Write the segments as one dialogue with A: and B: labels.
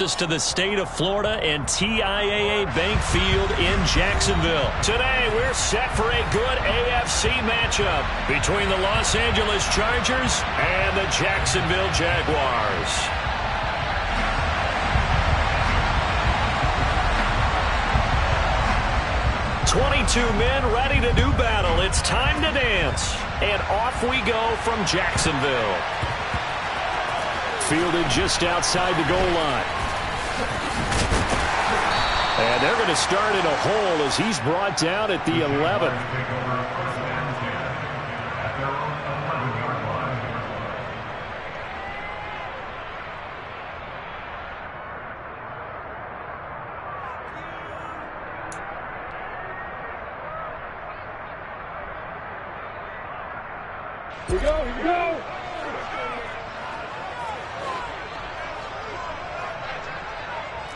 A: To the state of Florida and TIAA Bank Field in Jacksonville. Today, we're set for a good AFC matchup between the Los Angeles Chargers and the Jacksonville Jaguars. "22 men ready to do battle. It's time to dance." And off we go from Jacksonville. Fielded just outside the goal line. And they're going to start in a hole as he's brought down at the 11.
B: Here we go, here we go.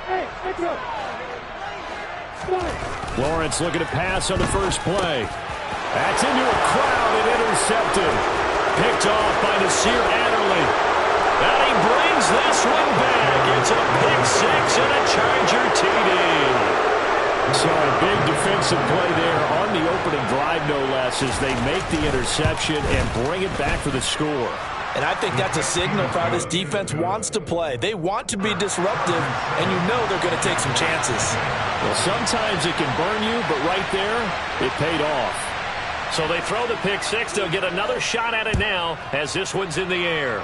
B: Hey, let's go.
A: Lawrence looking to pass on the first play. That's into a crowd and intercepted. Picked off by Nasir Adderley. And he brings this one back. It's a pick six and a Charger TD. So a big defensive play there on the opening drive, no less, as they make the interception and bring it back for the score.
C: And I think that's a signal for how this defense wants to play. They want to be disruptive, and you know they're going to take some chances.
A: Well, sometimes it can burn you, but right there, it paid off. So they throw the pick six. They'll get another shot at it now as this one's in the air.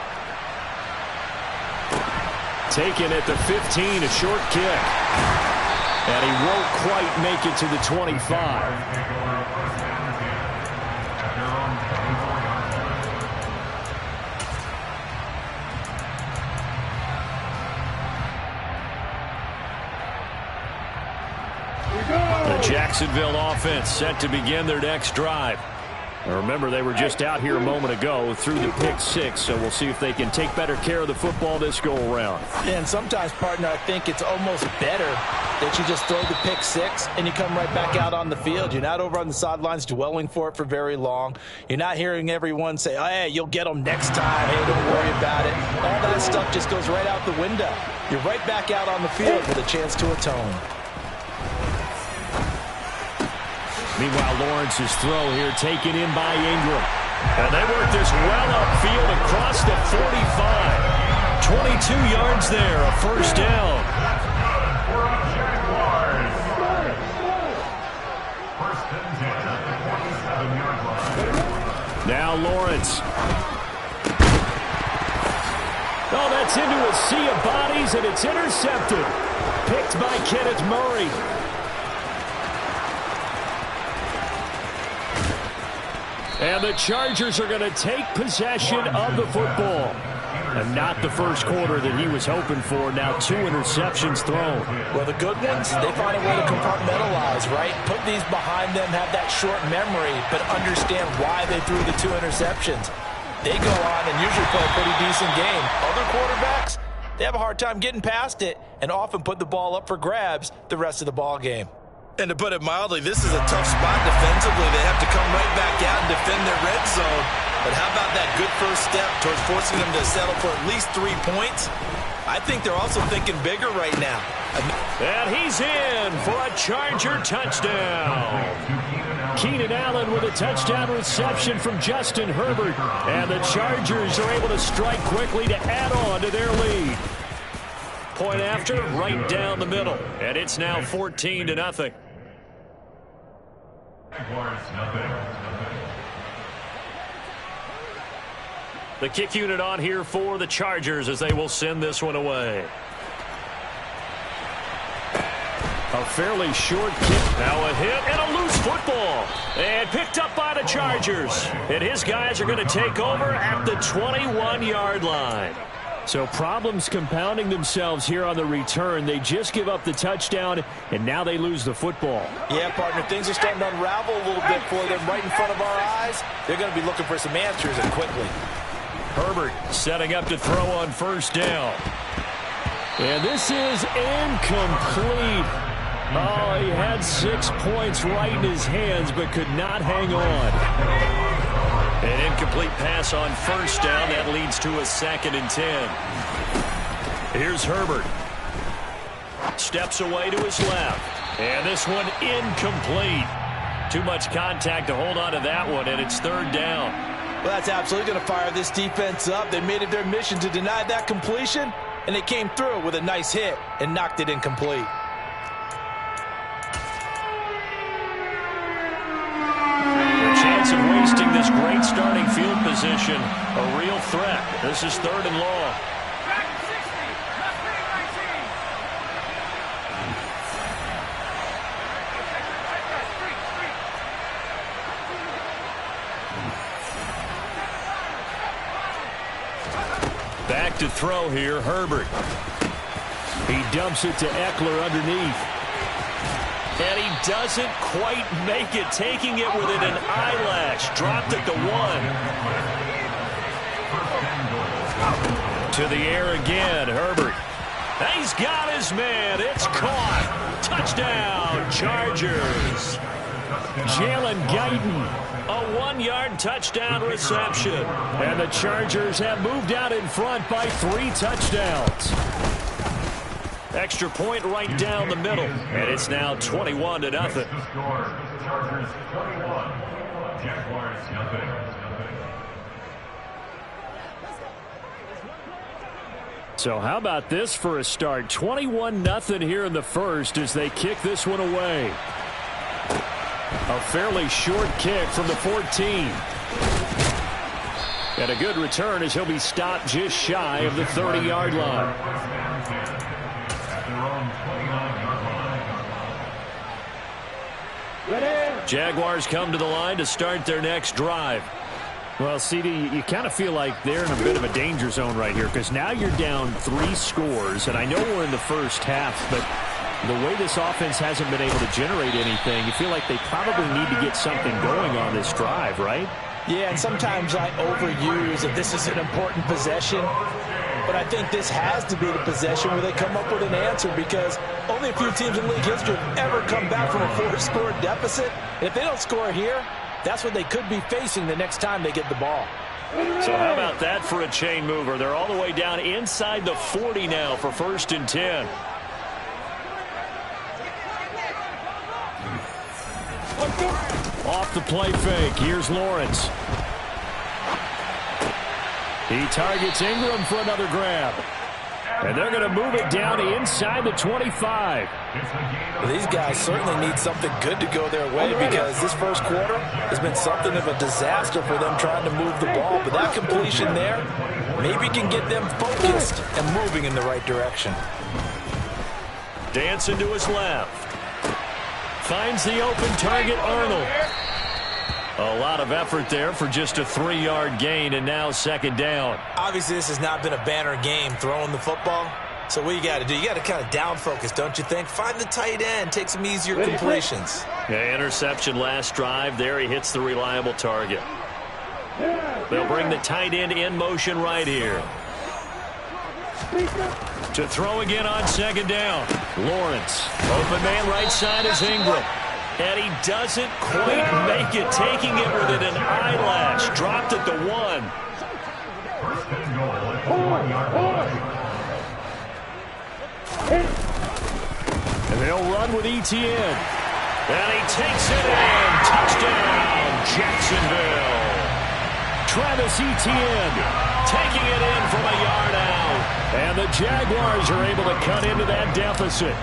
A: Taken at the 15, a short kick. And he won't quite make it to the 25. The Jacksonville offense set to begin their next drive. Now remember, they were just out here a moment ago through the pick six, so we'll see if they can take better care of the football this go-around.
C: And sometimes, partner, I think it's almost better that you just throw the pick six and you come right back out on the field. You're not over on the sidelines dwelling for it for very long. You're not hearing everyone say, oh, hey, you'll get them next time. Hey, don't worry about it. All that stuff just goes right out the window. You're right back out on the field with a chance to atone.
A: Meanwhile, Lawrence's throw here taken in by Ingram. And they work this well upfield across the 45. 22 yards there, a first down. Now Lawrence. Oh, that's into a sea of bodies, and it's intercepted. Picked by Kenneth Murray. And the Chargers are going to take possession of the football. And not the first quarter that he was hoping for. Now 2 interceptions thrown.
C: Well, the good ones, they find a way to compartmentalize, right? Put these behind them, have that short memory, but understand why they threw the 2 interceptions. They go on and usually play a pretty decent game. Other quarterbacks, they have a hard time getting past it and often put the ball up for grabs the rest of the ball game.
D: And to put it mildly, this is a tough spot defensively. They have to come right back out and defend their red zone. But how about that good first step towards forcing them to settle for at least 3 points? I think they're also thinking bigger right now.
A: And he's in for a Charger touchdown. Keenan Allen with a touchdown reception from Justin Herbert. And the Chargers are able to strike quickly to add on to their lead. Point after, right down the middle. And it's now 14-0. The kick unit on here for the Chargers as they will send this one away. A fairly short kick. Now a hit and a loose football. And picked up by the Chargers. And his guys are going to take over at the 21-yard line. So problems compounding themselves here on the return. They just give up the touchdown, and now they lose the football.
C: Yeah, partner, things are starting to unravel a little bit for them right in front of our eyes. They're going to be looking for some answers, and quickly.
A: Herbert setting up to throw on first down. And this is incomplete. Oh, he had 6 points right in his hands, but could not hang on. An incomplete pass on first down. That leads to a 2nd and 10. Here's Herbert. steps away to his left. And this one incomplete. Too much contact to hold on to that one, and it's third down.
C: Well, that's absolutely going to fire this defense up. They made it their mission to deny that completion, and they came through with a nice hit and knocked it incomplete.
A: The chance of wasting this great starting field position, a real threat. This is third and long. Back to throw here, Herbert. He dumps it to Eckler underneath. And he doesn't quite make it, taking it within an eyelash. Dropped it to 1. To the air again, Herbert. He's got his man. It's caught. Touchdown, Chargers. Jalen Guyton, a 1-yard touchdown reception. And the Chargers have moved out in front by 3 touchdowns. Extra point right down the middle. And it's now 21-0.
B: Chargers 21, Jaguars nothing.
A: So how about this for a start? 21-0 here in the first as they kick this one away. A fairly short kick from the 14. And a good return as he'll be stopped just shy of the 30-yard line. Jaguars come to the line to start their next drive. Well, CD, you kind of feel like they're in a bit of a danger zone right here because now you're down 3 scores, and I know we're in the first half, but the way this offense hasn't been able to generate anything, you feel like they probably need to get something going on this drive, right?
C: Yeah, and sometimes I overuse that this is an important possession, but I think this has to be the possession where they come up with an answer because only a few teams in league history have ever come back from a 4-score deficit. And if they don't score here, that's what they could be facing the next time they get the ball.
A: So how about that for a chain mover? They're all the way down inside the 40 now for 1st and 10. Off the play fake. Here's Lawrence. He targets Ingram for another grab. And they're going to move it down inside the 25.
C: Well, these guys certainly need something good to go their way because this first quarter has been something of a disaster for them trying to move the ball. But that completion there maybe can get them focused and moving in the right direction.
A: Dancing to his left. Finds the open target, Arnold. A lot of effort there for just a 3-yard gain, and now 2nd down.
C: Obviously, this has not been a banner game throwing the football. So what you got to do, you got to kind of down focus, don't you think? Find the tight end, take some easier completions.
A: Yeah, interception last drive. There he hits the reliable target. They'll bring the tight end in motion right here. To throw again on 2nd down. Lawrence. Open man right side is Ingram. And he doesn't quite make it, taking it within an eyelash. Dropped it to 1. And they'll run with Etienne. And he takes it in. Touchdown, Jacksonville. Travis Etienne taking it in from a yard out. And the Jaguars are able to cut into that deficit.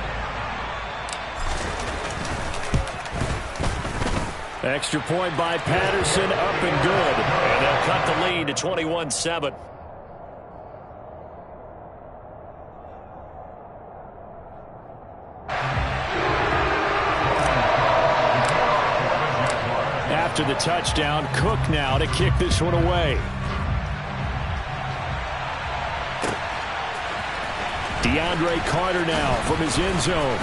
A: Extra point by Patterson, up and good. And they'll cut the lead to 21-7. After the touchdown, Cook now to kick this one away. DeAndre Carter now from his end zone.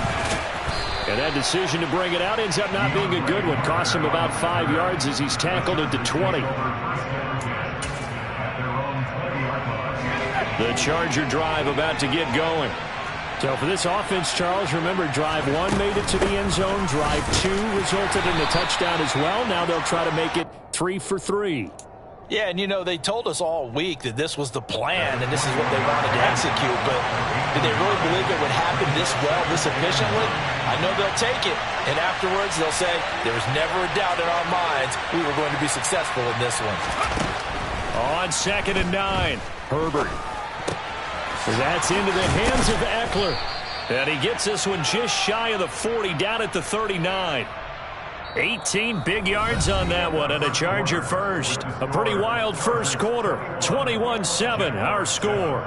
A: And that decision to bring it out ends up not being a good one. Costs him about 5 yards as he's tackled at the 20. The Charger drive about to get going. So for this offense, Charles, remember, drive 1 made it to the end zone. Drive 2 resulted in a touchdown as well. Now they'll try to make it 3 for 3.
C: Yeah, and you know, they told us all week that this was the plan and this is what they wanted to execute, but Did they really believe it would happen this well, this efficiently? I know they'll take it, and afterwards they'll say, there was never a doubt in our minds we were going to be successful in this one.
A: On 2nd and 9, Herbert. That's into the hands of Eckler. And he gets this one just shy of the 40, down at the 39. 18 big yards on that one, and a Charger first. A pretty wild first quarter. 21-7, our score.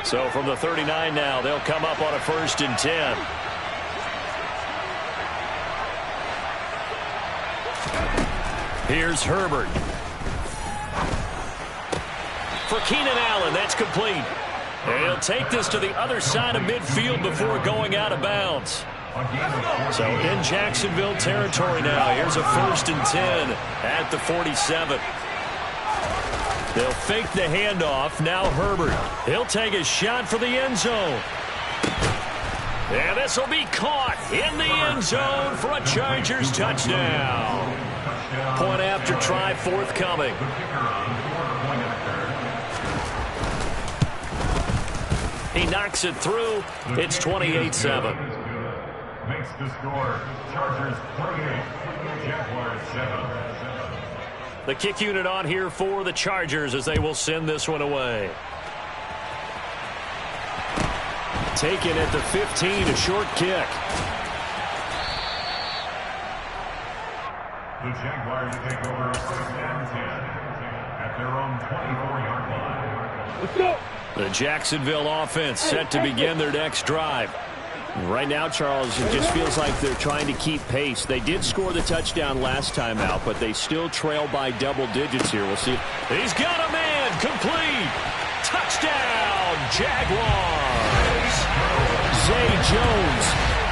A: So from the 39 now, they'll come up on a 1st and 10. Here's Herbert. For Keenan Allen, that's complete. And he'll take this to the other side of midfield before going out of bounds. So in Jacksonville territory now. Here's a 1st and 10 at the 47. They'll fake the handoff. Now Herbert. He'll take a shot for the end zone. And this will be caught in the end zone for a Chargers touchdown. Point after try forthcoming. He knocks it through. It's 28-7.
B: Makes the score Chargers 38, Jaguars 7.
A: The kick unit on here for the Chargers as they will send this one away. Taken at the 15, a short kick.
B: The Jaguars take over 2nd and 10 at their own 24-yard line.
A: Let's go. The Jacksonville offense set to begin their next drive.
E: Right now, Charles, it just feels like they're trying to keep pace. They did score the touchdown last time out, but they still trail by double digits here. We'll see.
A: He's got a man. Complete. Touchdown, Jaguars. Zay Jones,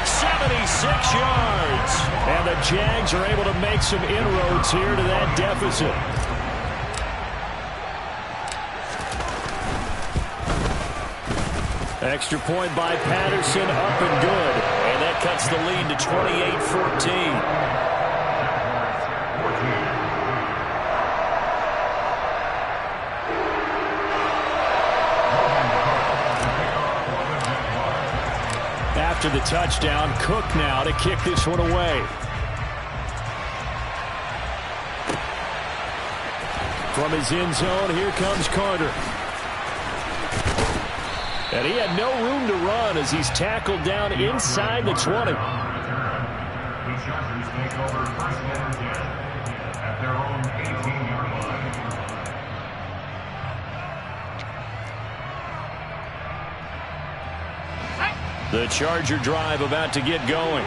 A: 76 yards. And the Jags are able to make some inroads here to that deficit. Extra point by Patterson, up and good. And that cuts the lead to 28-14. After the touchdown, Cook now to kick this one away. From his end zone, here comes Carter. And he had no room to run as he's tackled down inside the 20.
B: The Chargers take over 1st and 10 at their own 18-yard line.
A: The Charger drive about to get going.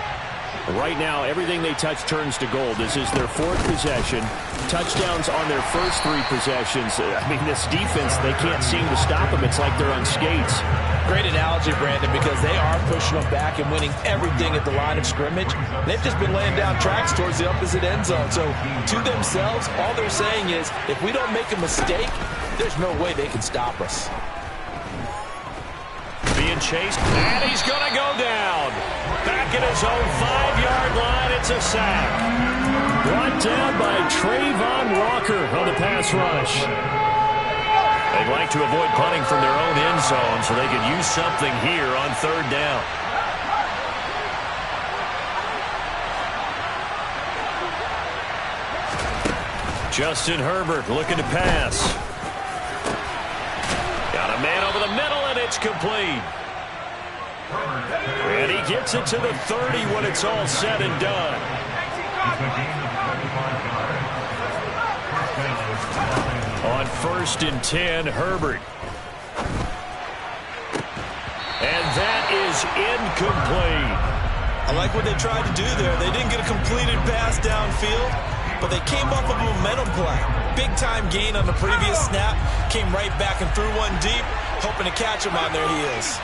E: Right now, everything they touch turns to gold. This is their 4th possession. Touchdowns on their first 3 possessions. I mean, this defense, they can't seem to stop them. It's like they're on skates.
C: Great analogy, Brandon, because they are pushing them back and winning everything at the line of scrimmage. They've just been laying down tracks towards the opposite end zone. So to themselves, all they're saying is, if we don't make a mistake, there's no way they can stop us.
A: Being chased, and he's going to go down. Back at his own 5-yard line, it's a sack. Brought down by Trayvon Walker on the pass rush. They'd like to avoid punting from their own end zone so they could use something here on 3rd down. Justin Herbert looking to pass. Got a man over the middle, and it's complete. And he gets it to the 30 when it's all said and done. On 1st and 10, Herbert. And that is incomplete.
D: I like what they tried to do there. They didn't get a completed pass downfield, but they came off of a momentum play. Big-time gain on the previous snap. Came right back and threw one deep, hoping to catch them on their heels.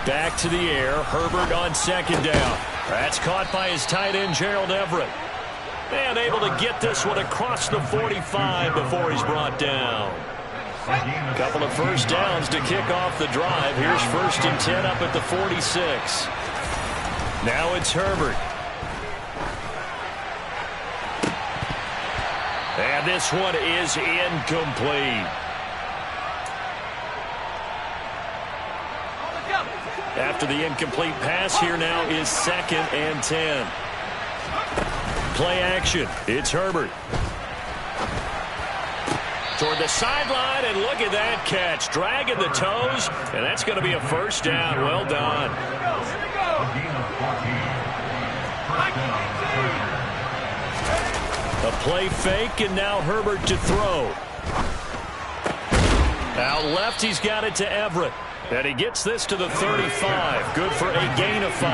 A: Back to the air. Herbert on 2nd down. That's caught by his tight end, Gerald Everett. And able to get this one across the 45 before he's brought down. A couple of 1st downs to kick off the drive. Here's 1st and 10 up at the 46. Now it's Herbert. And this one is incomplete. After the incomplete pass, here now is 2nd and 10. Play action. It's Herbert. Toward the sideline, and look at that catch. Dragging the toes, and that's going to be a first down. Well done. A play fake, and now Herbert to throw. Out left, he's got it to Everett. And he gets this to the 35. Good for a gain of 5.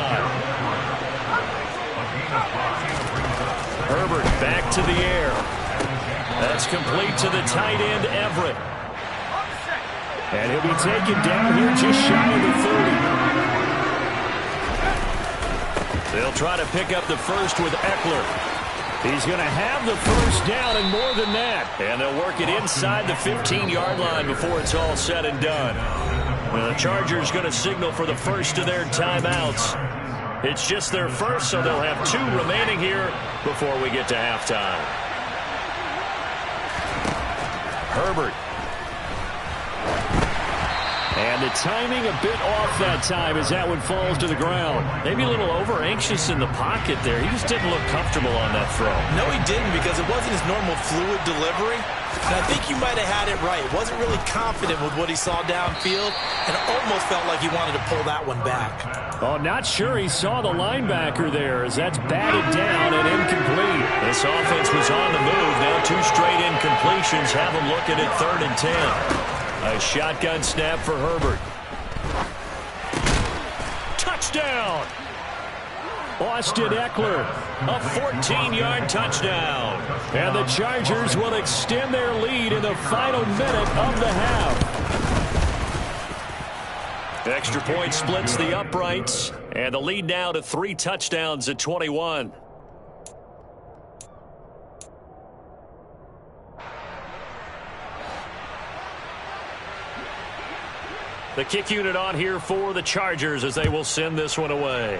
A: Herbert back to the air. That's complete to the tight end, Everett. And he'll be taken down here just shy of the 30. They'll try to pick up the first with Eckler. He's going to have the first down and more than that. And they'll work it inside the 15-yard line before it's all said and done. Well, the Chargers going to signal for the first of their timeouts. It's just their first, so they'll have 2 remaining here before we get to halftime. Herbert. And the timing a bit off that time as that one falls to the ground. Maybe a little over-anxious in the pocket there. He just didn't look comfortable on that throw.
D: No, he didn't, because it wasn't his normal fluid delivery. And I think you might have had it right. Wasn't really confident with what he saw downfield, and almost felt like he wanted to pull that one back.
A: Oh, not sure he saw the linebacker there as that's batted down and incomplete. This offense was on the move. Now 2 straight incompletions have them looking at 3rd and 10. A shotgun snap for Herbert. Touchdown! Austin Eckler, a 14-yard touchdown. And the Chargers will extend their lead in the final minute of the half. Extra point splits the uprights, and the lead now to 3 touchdowns at 21. The kick unit on here for the Chargers as they will send this one away.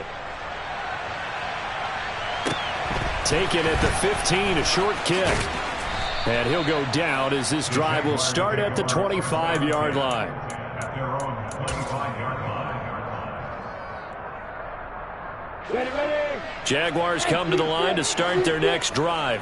A: Taken at the 15, a short kick. And he'll go down as this drive will start at the 25-yard line.
B: At their own 25-yard line.
A: Ready. Jaguars come to the line to start their next drive.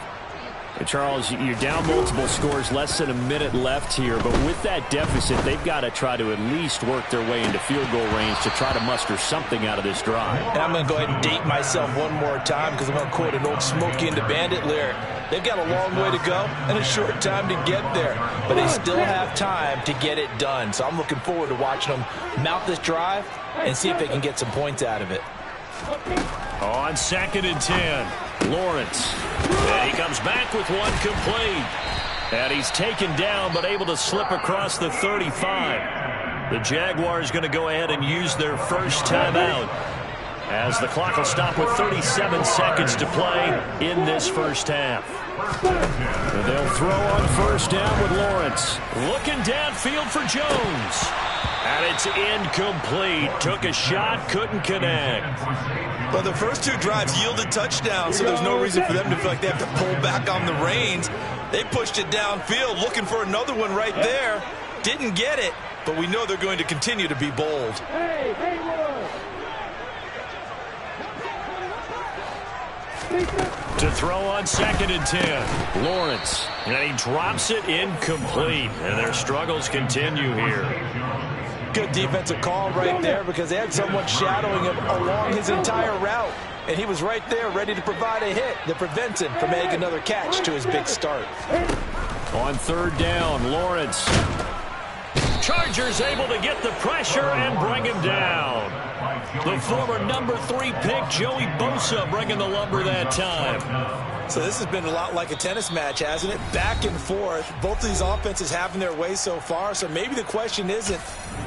A: And Charles, you're down multiple scores, less than a minute left here. But with that deficit, they've got to try to at least work their way into field goal range to try to muster something out of this drive.
C: And I'm going to go ahead and date myself one more time because I'm going to quote an old Smokey and the Bandit lyric. They've got a long way to go and a short time to get there. But they still have time to get it done. So I'm looking forward to watching them mount this drive and see if they can get some points out of it.
A: On 2nd and 10, Lawrence. And he comes back with one complete. And he's taken down but able to slip across the 35. The Jaguars going to go ahead and use their first timeout as the clock will stop with 37 seconds to play in this first half. And they'll throw on first down with Lawrence. Looking downfield for Jones. And it's incomplete. Took a shot, couldn't connect.
D: But the first 2 drives yielded touchdowns, so there's no reason for them to feel like they have to pull back on the reins. They pushed it downfield, looking for another one right there. Didn't get it, but we know they're going to continue to be bold.
A: To throw on 2nd and 10, Lawrence. And he drops it incomplete. And their struggles continue here.
C: Good defensive call right there because they had someone shadowing him along his entire route. And he was right there ready to provide a hit that prevents him from making another catch to his big start.
A: On 3rd down, Lawrence. Chargers able to get the pressure and bring him down. The former number 3 pick, Joey Bosa, bringing the lumber that time.
C: So this has been a lot like a tennis match, hasn't it? Back and forth. Both of these offenses having their way so far. So maybe the question isn't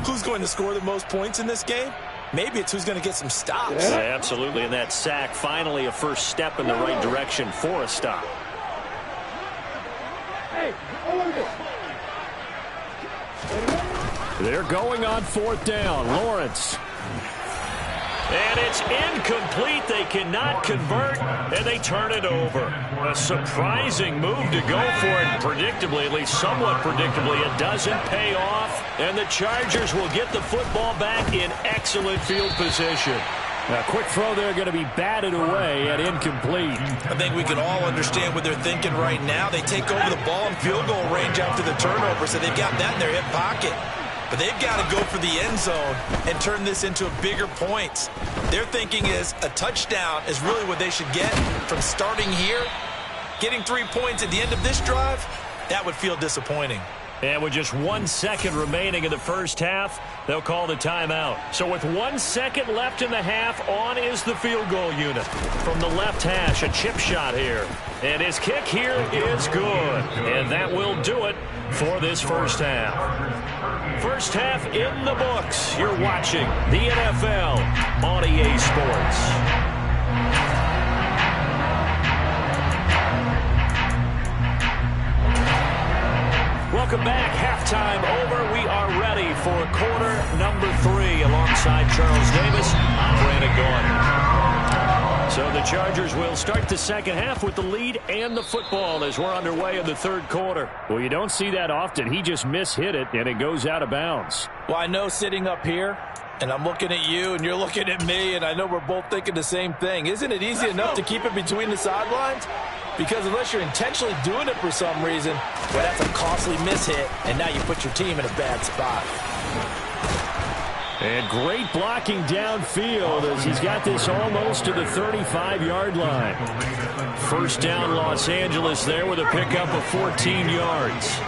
C: who's going to score the most points in this game. Maybe it's who's going to get some stops.
A: Yeah, absolutely. And that sack, finally a first step in the right direction for a stop. They're going on 4th down. Lawrence. And it's incomplete. They cannot convert, and they turn it over. A surprising move to go for it. Predictably, at least somewhat predictably, it doesn't pay off. And the Chargers will get the football back in excellent field position. A quick throw there going to be batted away at incomplete.
D: I think we can all understand what they're thinking right now. They take over the ball in field goal range after the turnover, so they've got that in their hip pocket. But they've got to go for the end zone and turn this into a bigger point. Their thinking is a touchdown is really what they should get from starting here. Getting 3 points at the end of this drive, that would feel disappointing.
A: And with just 1 second remaining in the first half, they'll call the timeout. So with 1 second left in the half, on is the field goal unit. From the left hash, a chip shot here. And his kick here is good. And that will do it for this first half. First half in the books. You're watching the NFL on EA Sports. Welcome back. Halftime over. We are ready for quarter number 3 alongside Charles Davis. I'm Brandon Gaudin. So the Chargers will start the second half with the lead and the football as we're underway in the third quarter. Well, you don't see that often. He just mishit it, and it goes out of bounds.
C: Well, I know sitting up here, and I'm looking at you, and you're looking at me, and I know we're both thinking the same thing. Isn't it easy enough to keep it between the sidelines? Because unless you're intentionally doing it for some reason, well, that's a costly mishit, and now you put your team in a bad spot.
A: And great blocking downfield as he's got this almost to the 35-yard line. First down, Los Angeles there with a pickup of 14 yards.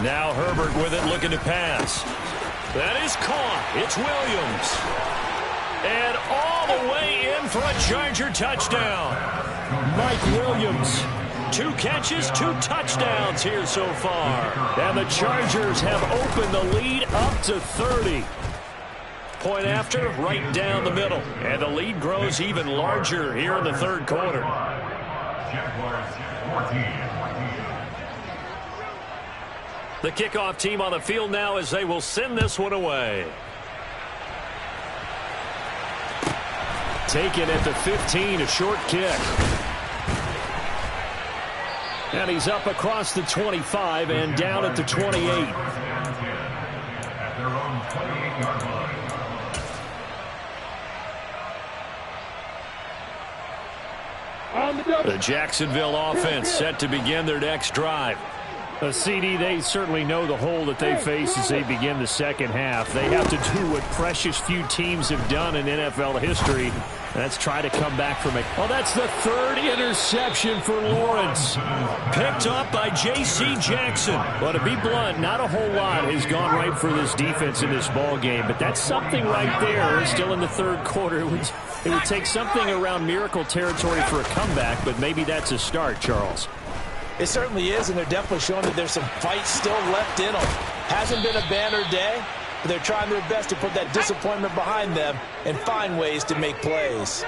A: Now Herbert with it, looking to pass. That is caught. It's Williams. And all the way in for a Charger touchdown. Mike Williams. 2 catches, 2 touchdowns here so far. And the Chargers have opened the lead up to 30. Point after, right down the middle. And the lead grows even larger here in the third quarter. The kickoff team on the field now as they will send this one away. Taken at the 15, a short kick. And he's up across the 25 and down at the 28.
B: At their own 28-yard line.
A: The Jacksonville offense set to begin their next drive. A CD, they certainly know the hole that they face as they begin the second half. They have to do what precious few teams have done in NFL history. That's try to come back from it. Well, that's the 3rd interception for Lawrence. Picked up by J.C. Jackson. Well, to be blunt, not a whole lot has gone right for this defense in this ball game. But that's something right there. Still in the third quarter. It would take something around miracle territory for a comeback, but maybe that's a start, Charles.
C: It certainly is, and they're definitely showing that there's some fight still left in them. Hasn't been a banner day, but they're trying their best to put that disappointment behind them and find ways to make plays.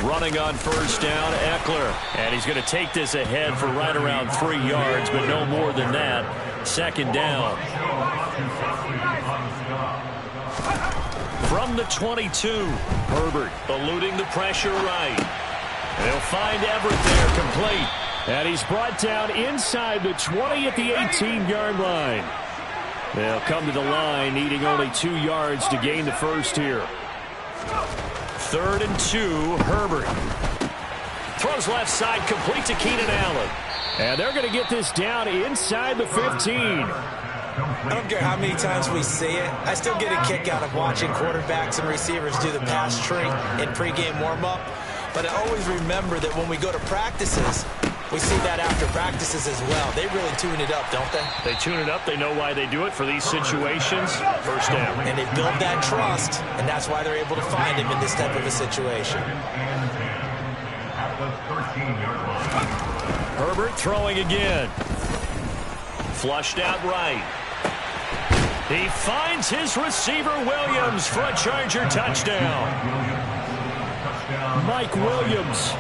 A: Running on first down, Eckler. And he's going to take this ahead for right around 3 yards, but no more than that. Second down. From the 22, Herbert eluding the pressure right. They'll find Everett there, complete. And he's brought down inside the 20 at the 18-yard line. They'll come to the line, needing only 2 yards to gain the first here. 3rd and 2, Herbert. Throws left side, complete to Keenan Allen. And they're going to get this down inside the 15.
C: I don't care how many times we see it. I still get a kick out of watching quarterbacks and receivers do the pass tree in pregame warm-up. But I always remember that when we go to practices, we see that after practices as well. They really tune it up, don't they?
A: They tune it up. They know why they do it for these situations. First down.
C: And they build that trust, and that's why they're able to find him in this type of a situation.
A: Herbert throwing again. Flushed out right. He finds his receiver, Williams, for a Charger touchdown. Mike Williams,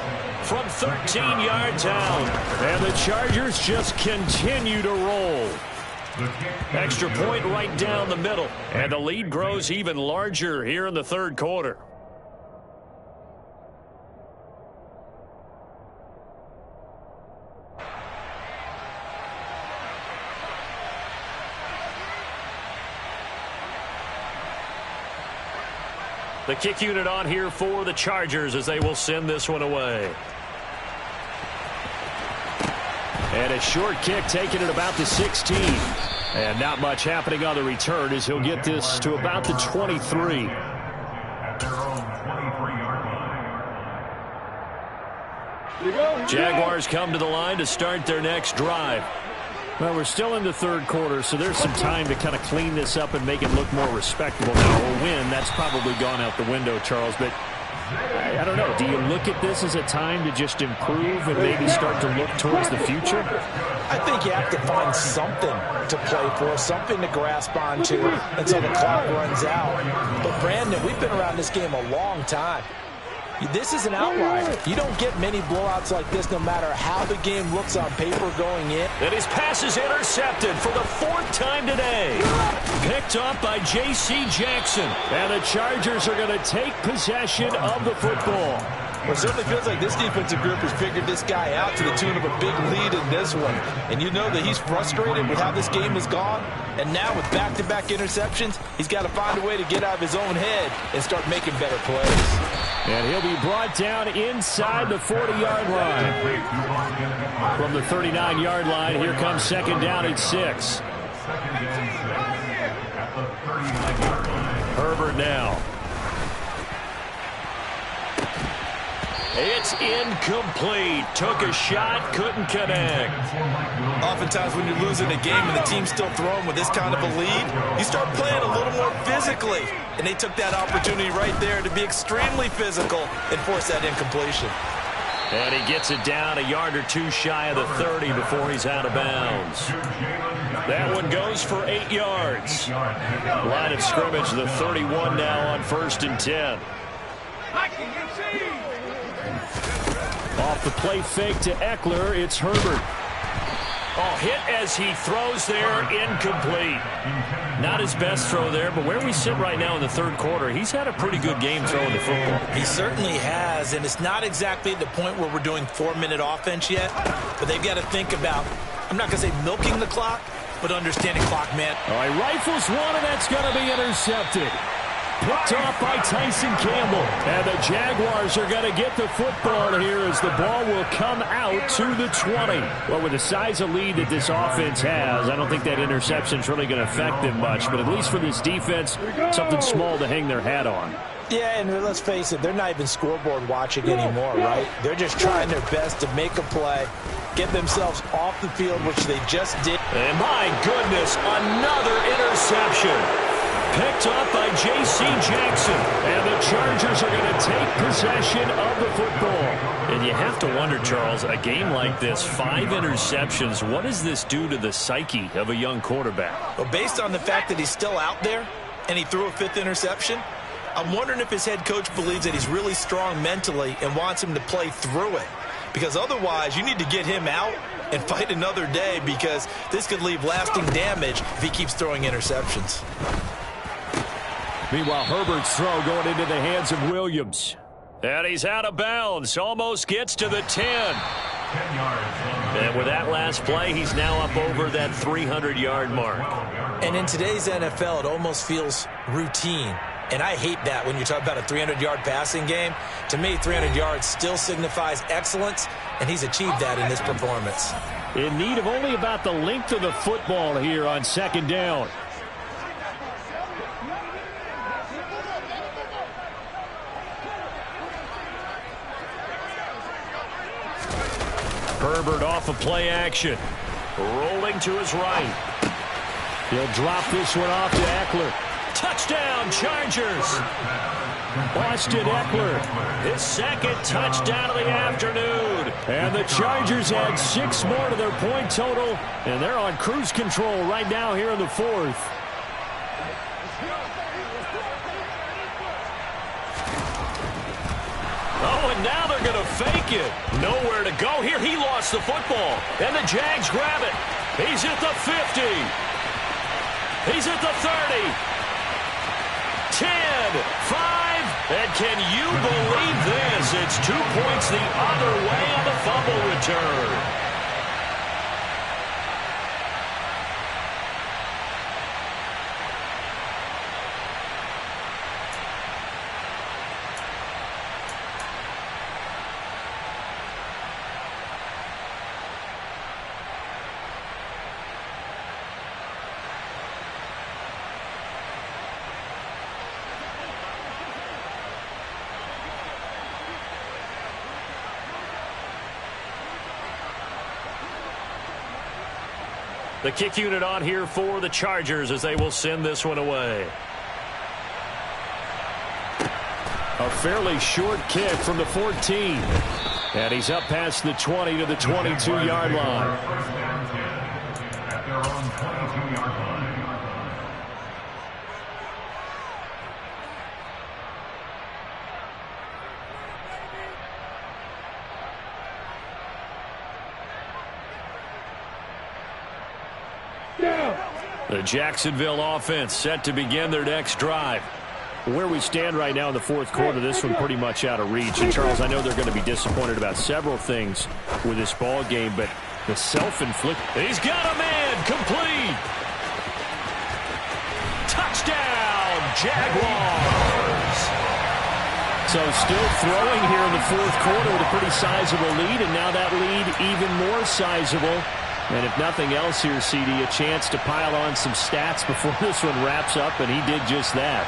A: from 13 yards out. And the Chargers just continue to roll. Extra point right down the middle. And the lead grows even larger here in the third quarter. The kick unit on here for the Chargers as they will send this one away. And a short kick taken at about the 16. And not much happening on the return as he'll get this to about the 23.
B: At their own 23-yard line.
A: Jaguars come to the line to start their next drive. Well, we're still in the third quarter, so there's some time to kind of clean this up and make it look more respectable. Now, a win, that's probably gone out the window, Charles, but I don't know. Do you look at this as a time to just improve and maybe start to look towards the future?
C: I think you have to find something to play for, something to grasp onto until the clock runs out. But, Brandon, we've been around this game a long time. This is an outlier. You don't get many blowouts like this no matter how the game looks on paper going in.
A: And his pass is intercepted for the fourth time today. Picked up by J.C. Jackson. And the Chargers are going to take possession of the football.
C: Well, it certainly feels like this defensive group has figured this guy out to the tune of a big lead in this one. And you know that he's frustrated with how this game has gone. And now with back-to-back interceptions, he's got to find a way to get out of his own head and start making better plays.
A: And he'll be brought down inside the 40-yard line. From the 39-yard line, here comes second down at 6. Herbert now. It's incomplete. Took a shot, couldn't connect.
D: Oftentimes when you're losing a game and the team's still throwing with this kind of a lead, you start playing a little more physically. And they took that opportunity right there to be extremely physical and force that incompletion.
A: And he gets it down a yard or two shy of the 30 before he's out of bounds. That one goes for 8 yards. Line of scrimmage, the 31 now on 1st and 10. Off the play fake to Eckler, it's Herbert. Oh, hit as he throws there, incomplete. Not his best throw there, but where we sit right now in the third quarter, he's had a pretty good game throwing the football.
C: He certainly has, and it's not exactly at the point where we're doing 4-minute offense yet, but they've got to think about, I'm not going to say milking the clock, but understanding clock, man.
A: All right, rifles one, and that's going to be intercepted. Picked off by Tyson Campbell. And the Jaguars are going to get the football here as the ball will come out to the 20. Well, with the size of lead that this offense has, I don't think that interception is really going to affect them much. But at least for this defense, something small to hang their hat on.
C: Yeah, and let's face it, they're not even scoreboard watching anymore, right? They're just trying their best to make a play, get themselves off the field, which they just did.
A: And my goodness, another interception. Picked up by J.C. Jackson. And the Chargers are going to take possession of the football. And you have to wonder, Charles, a game like this, 5 interceptions, what does this do to the psyche of a young quarterback?
C: Well, based on the fact that he's still out there and he threw a 5th interception, I'm wondering if his head coach believes that he's really strong mentally and wants him to play through it. Because otherwise, you need to get him out and fight another day, because this could leave lasting damage if he keeps throwing interceptions.
A: Meanwhile, Herbert's throw going into the hands of Williams. And he's out of bounds. Almost gets to the 10.
B: 10 yards.
A: And with that last play, he's now up over that 300-yard mark.
C: And in today's NFL, it almost feels routine. And I hate that when you talk about a 300-yard passing game. To me, 300 yards still signifies excellence, and he's achieved that in this performance.
A: In need of only about the length of the football here on second down. Herbert off of play action. Rolling to his right. He'll drop this one off to Eckler. Touchdown, Chargers. Austin Eckler, his second touchdown of the afternoon. And the Chargers add 6 more to their point total, and they're on cruise control right now here in the fourth. Oh, and now they're going to fake it. Nowhere to go here. He lost the football. And the Jags grab it. He's at the 50. He's at the 30. 10, 5. And can you believe this? It's 2 points the other way on the fumble return. The kick unit on here for the Chargers as they will send this one away. A fairly short kick from the 14. And he's up past the 20 to the 22-yard line.
B: First down 10 at their own 22-yard line.
A: The Jacksonville offense set to begin their next drive.
E: Where we stand right now in the fourth quarter, this one pretty much out of reach. And, Charles, I know they're going to be disappointed about several things with this ball game, but the self-inflicted...
A: He's got a man complete. Touchdown, Jaguars.
E: So still throwing here in the fourth quarter with a pretty sizable lead, and now that lead even more sizable. And if nothing else here, CD, a chance to pile on some stats before this one wraps up, and he did just that.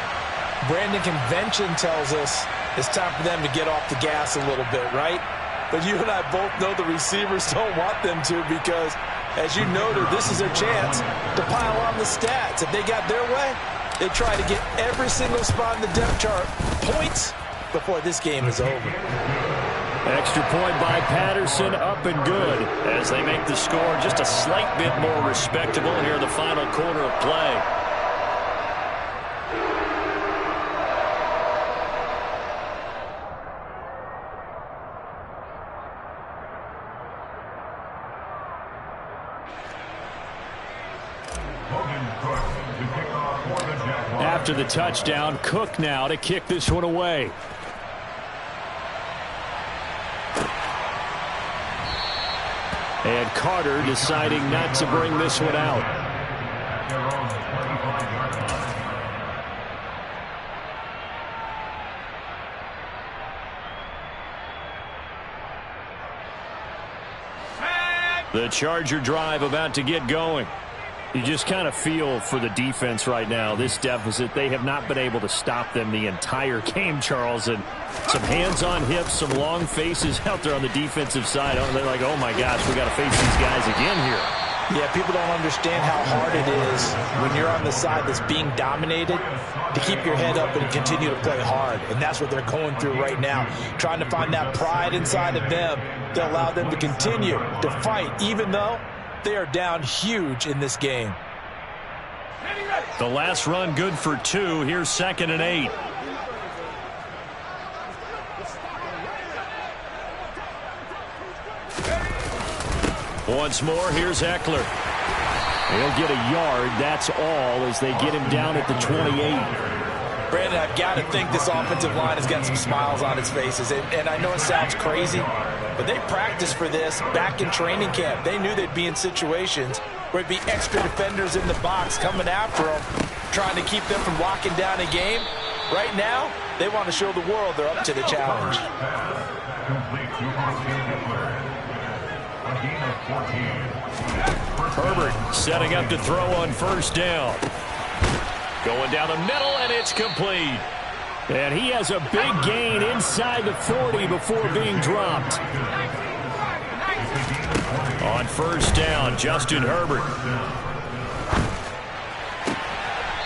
C: Brandon, convention tells us it's time for them to get off the gas a little bit, right? But you and I both know the receivers don't want them to because, as you noted, this is their chance to pile on the stats. If they got their way, they try to get every single spot in the depth chart points before this game is over.
A: Extra point by Patterson, up and good as they make the score just a slight bit more respectable here in the final quarter of play. After the touchdown, Cook now to kick this one away. And Carter deciding not to bring this one out. The Charger drive about to get going. You just kind of feel for the defense right now, this deficit. They have not been able to stop them the entire game, Charles. And some hands on hips, some long faces out there on the defensive side. They're like, oh, my gosh, we got to face these guys again here.
C: Yeah, people don't understand how hard it is when you're on the side that's being dominated to keep your head up and continue to play hard. And that's what they're going through right now, trying to find that pride inside of them to allow them to continue to fight, even though they are down huge in this game.
A: The last run good for 2. Here's 2nd and 8. Once more, here's Eckler. He'll get a yard, that's all, as they get him down at the 28.
C: Brandon, I've got to think this offensive line has got some smiles on its faces. And I know it sounds crazy, but they practiced for this back in training camp. They knew they'd be in situations where it'd be extra defenders in the box coming after them, trying to keep them from locking down a game. Right now, they want to show the world they're up to the challenge.
A: Herbert setting up to throw on first down. Going down the middle, and it's complete.
E: And he has a big gain inside the 40 before being dropped.
A: On first down, Justin Herbert.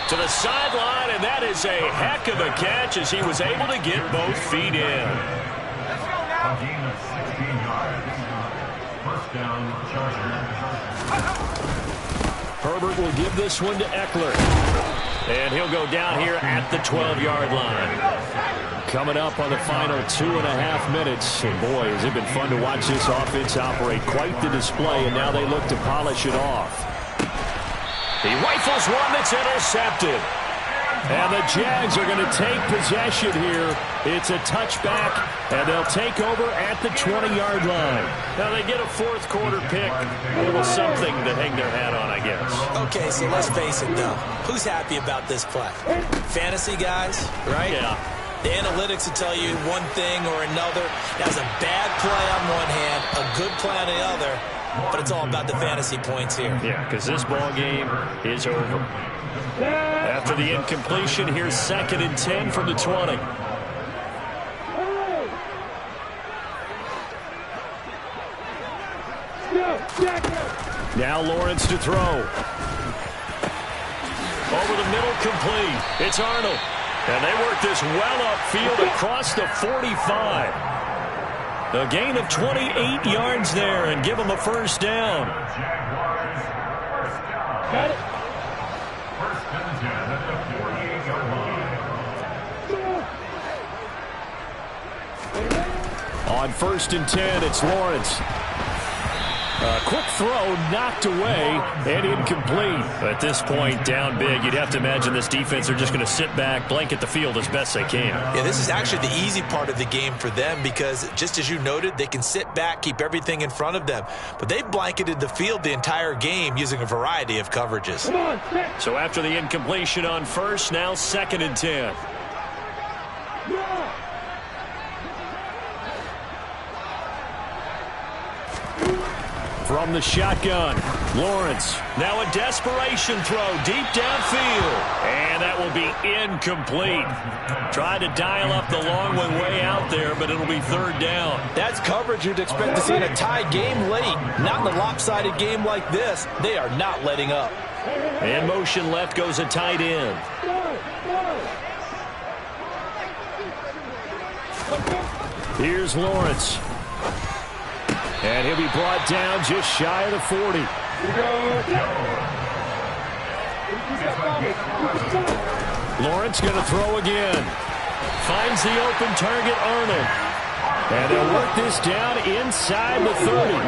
A: To the sideline, and that is a heck of a catch as he was able to get both feet in.
B: A gain of 16 yards. First down, Chargers.
A: Herbert will give this one to Eckler. And he'll go down here at the 12-yard line.
E: coming up on the final 2.5 minutes. And boy, has it been fun to watch this offense operate. Quite the display, and now they look to polish it off. He rifles one that's intercepted. And the Jags are going to take possession here. It's a touchback, and they'll take over at the 20-yard line. Now they get a fourth quarter pick. A little something to hang their hat on, I guess.
C: Okay, so let's face it, though. Who's happy about this play? Fantasy guys, right?
E: Yeah.
C: The analytics will tell you one thing or another. That was a bad play on one hand, a good play on the other, but it's all about the fantasy points here.
E: Yeah, because this ball game is over. After the incompletion, here's 2nd and 10 from the 20. Now Lawrence to throw. Over the middle, complete. It's Arnold. And they work this well upfield across the 45. A gain of 28 yards there and give them a first down.
B: Got it. First and 10 at the 48-yard line.
E: On 1st and 10, it's Lawrence. A quick throw knocked away and incomplete. At this point, down big, you'd have to imagine this defense are just going to sit back, blanket the field as best they can.
C: Yeah, this is actually the easy part of the game for them because, just as you noted, they can sit back, keep everything in front of them. But they blanketed the field the entire game using a variety of coverages.
E: So after the incompletion on 1st, now 2nd and 10. From the shotgun, Lawrence. Now a desperation throw deep downfield. And that will be incomplete. Tried to dial up the long one way out there, but it'll be 3rd down.
C: That's coverage you'd expect to see in a tie game late. Not in a lopsided game like this. They are not letting up.
E: In motion left goes a tight end. Here's Lawrence. And he'll be brought down just shy of the 40. Lawrence going to throw again. Finds the open target, Arnold. And they'll work this down inside the 30.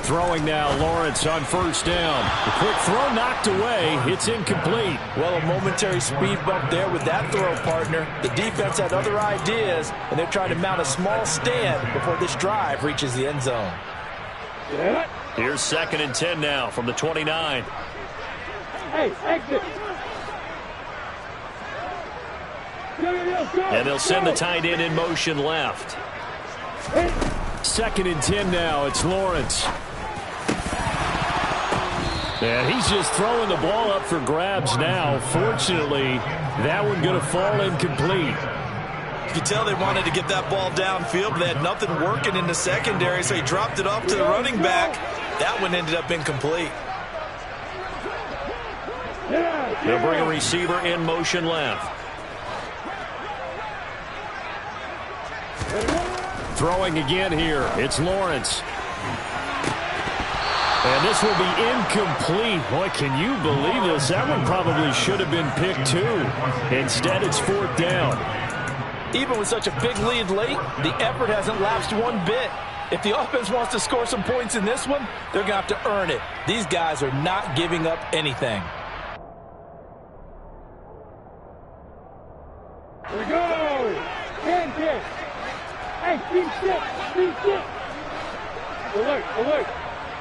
E: Throwing now, Lawrence on 1st down. The quick throw knocked away. It's incomplete.
C: Well, a momentary speed bump there with that throw, partner. The defense had other ideas, and they're trying to mount a small stand before this drive reaches the end zone.
E: Here's 2nd and 10 now from the 29.
F: Hey, exit.
E: And they'll send the tight end in motion left. 2nd and 10 now. It's Lawrence. And he's just throwing the ball up for grabs now. Fortunately, that one going to fall incomplete.
D: You can tell they wanted to get that ball downfield, but they had nothing working in the secondary, so he dropped it off to the running back. That one ended up incomplete.
E: They'll bring a receiver in motion left. Throwing again here. It's Lawrence. And this will be incomplete. Boy, can you believe this? That one probably should have been picked too. Instead, it's 4th down.
C: Even with such a big lead late, the effort hasn't lapsed one bit. If the offense wants to score some points in this one, they're going to have to earn it. These guys are not giving up anything.
F: Here we go. 10. Hey, speed shit. Alert.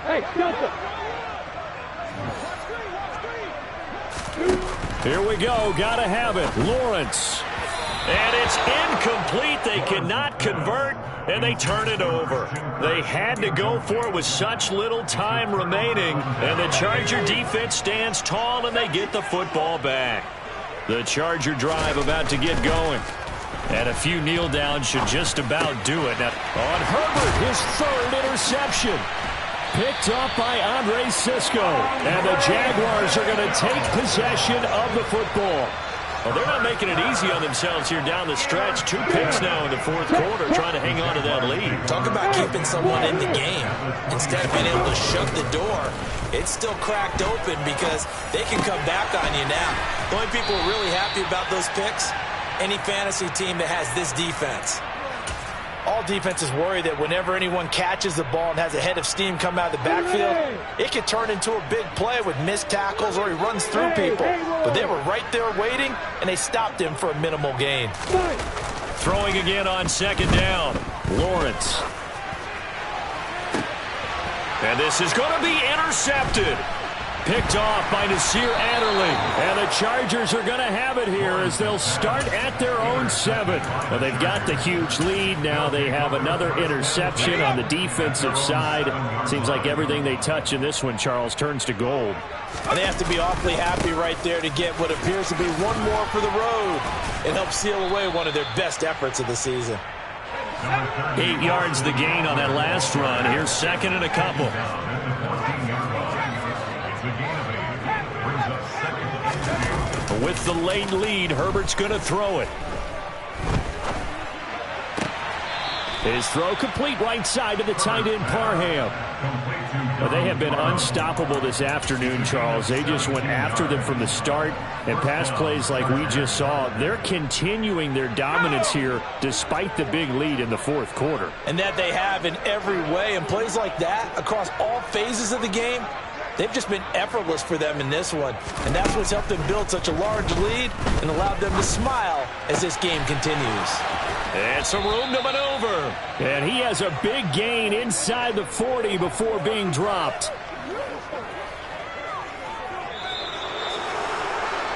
F: Hey, Delta.
E: Here we go. Got to have it. Lawrence. And it's incomplete. They cannot convert, and they turn it over. They had to go for it with such little time remaining, and the Charger defense stands tall, and they get the football back. The Charger drive about to get going. And a few kneel downs should just about do it. Now, on Herbert, his 3rd interception. Picked up by Andre Sisco. And the Jaguars are going to take possession of the football.
A: Well, they're not making it easy on themselves here down the stretch. 2 picks now in the fourth quarter, trying to hang on to that lead.
D: Talk about keeping someone in the game. Instead of being able to shut the door, it's still cracked open because they can come back on you now. The only people who are really happy about those picks, any fantasy team that has this defense.
C: All defenses worry that whenever anyone catches the ball and has a head of steam come out of the backfield, it could turn into a big play with missed tackles or he runs through people. But they were right there waiting, and they stopped him for a minimal gain.
A: Throwing again on second down. Lawrence. And this is going to be intercepted. Picked off by Nasir Adderley. And the Chargers are going to have it here as they'll start at their own 7. Well, they've got the huge lead. Now they have another interception on the defensive side. Seems like everything they touch in this one, Charles, turns to gold.
C: And they have to be awfully happy right there to get what appears to be one more for the road and help seal away one of their best efforts of the season.
A: 8 yards the gain on that last run. Here's second and a couple. With the late lead, Herbert's going to throw it. His throw complete right side to the tight end, Parham. Well, they have been unstoppable this afternoon, Charles. They just went after them from the start, and pass plays like we just saw. They're continuing their dominance here despite the big lead in the fourth quarter.
C: And that they have in every way, and plays like that across all phases of the game, they've just been effortless for them in this one. And that's what's helped them build such a large lead and allowed them to smile as this game continues.
A: And some room to maneuver. And he has a big gain inside the 40 before being dropped.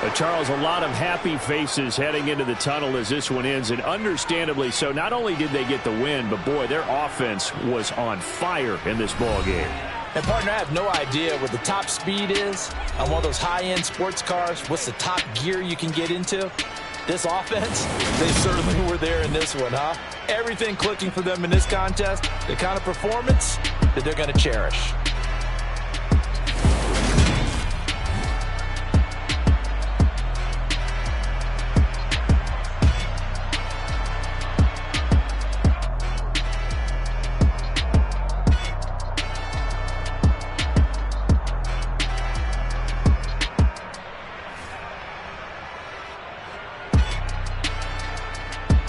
A: But Charles, a lot of happy faces heading into the tunnel as this one ends, and understandably so. Not only did they get the win, but boy, their offense was on fire in this ball game.
C: And, partner, I have no idea what the top speed is on one of those high-end sports cars. What's the top gear you can get into? This offense, they certainly were there in this one, huh? Everything clicking for them in this contest, the kind of performance that they're going to cherish.